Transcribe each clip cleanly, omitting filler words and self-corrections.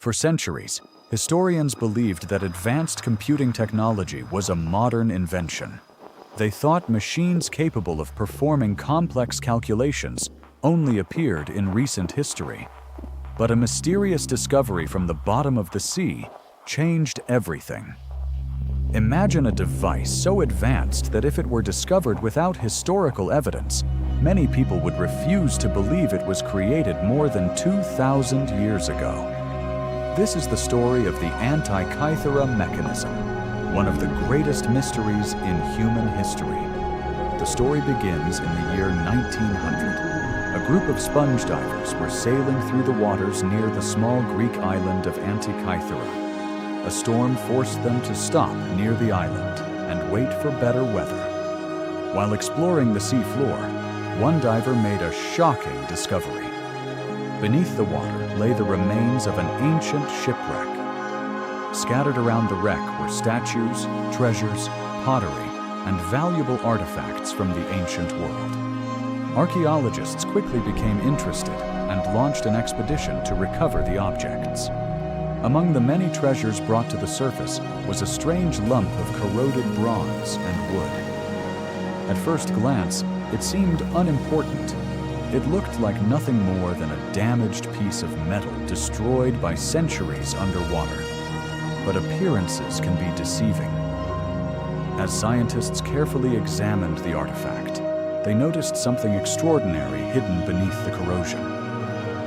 For centuries, historians believed that advanced computing technology was a modern invention. They thought machines capable of performing complex calculations only appeared in recent history. But a mysterious discovery from the bottom of the sea changed everything. Imagine a device so advanced that if it were discovered without historical evidence, many people would refuse to believe it was created more than 2,000 years ago. This is the story of the Antikythera Mechanism, one of the greatest mysteries in human history. The story begins in the year 1900. A group of sponge divers were sailing through the waters near the small Greek island of Antikythera. A storm forced them to stop near the island and wait for better weather. While exploring the seafloor, one diver made a shocking discovery. Beneath the water lay the remains of an ancient shipwreck. Scattered around the wreck were statues, treasures, pottery, and valuable artifacts from the ancient world. Archaeologists quickly became interested and launched an expedition to recover the objects. Among the many treasures brought to the surface was a strange lump of corroded bronze and wood. At first glance, it seemed unimportant. It looked like nothing more than a damaged piece of metal destroyed by centuries underwater. But appearances can be deceiving. As scientists carefully examined the artifact, they noticed something extraordinary hidden beneath the corrosion.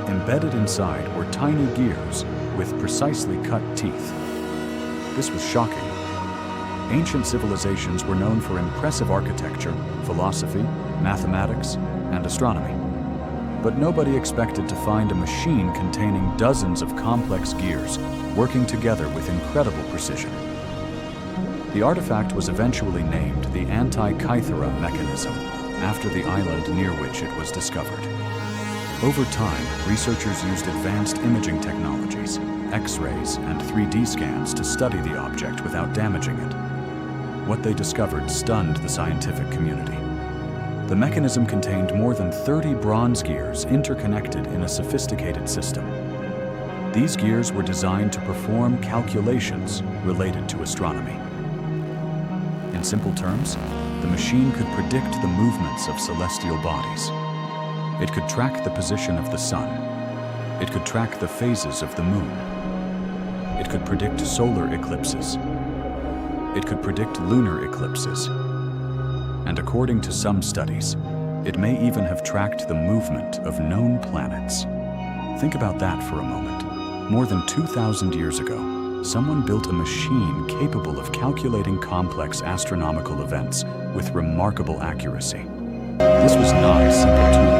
Embedded inside were tiny gears with precisely cut teeth. This was shocking. Ancient civilizations were known for impressive architecture, philosophy, mathematics, and astronomy. But nobody expected to find a machine containing dozens of complex gears working together with incredible precision. The artifact was eventually named the Antikythera Mechanism, after the island near which it was discovered. Over time, researchers used advanced imaging technologies, X-rays, and 3D scans to study the object without damaging it. What they discovered stunned the scientific community. The mechanism contained more than 30 bronze gears interconnected in a sophisticated system. These gears were designed to perform calculations related to astronomy. In simple terms, the machine could predict the movements of celestial bodies. It could track the position of the sun. It could track the phases of the moon. It could predict solar eclipses. It could predict lunar eclipses. And according to some studies, it may even have tracked the movement of known planets. Think about that for a moment. More than 2,000 years ago, someone built a machine capable of calculating complex astronomical events with remarkable accuracy. This was not a simple tool.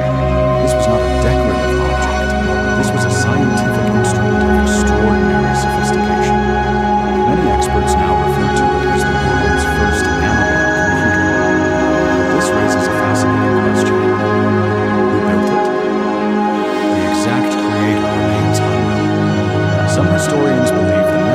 This was not a decorative object. This was a scientific instrument of extraordinary sophistication. Many experts now refer to it as the world's first analog computer. But this raises a fascinating question. Who built it? The exact creator remains unknown. Some historians believe that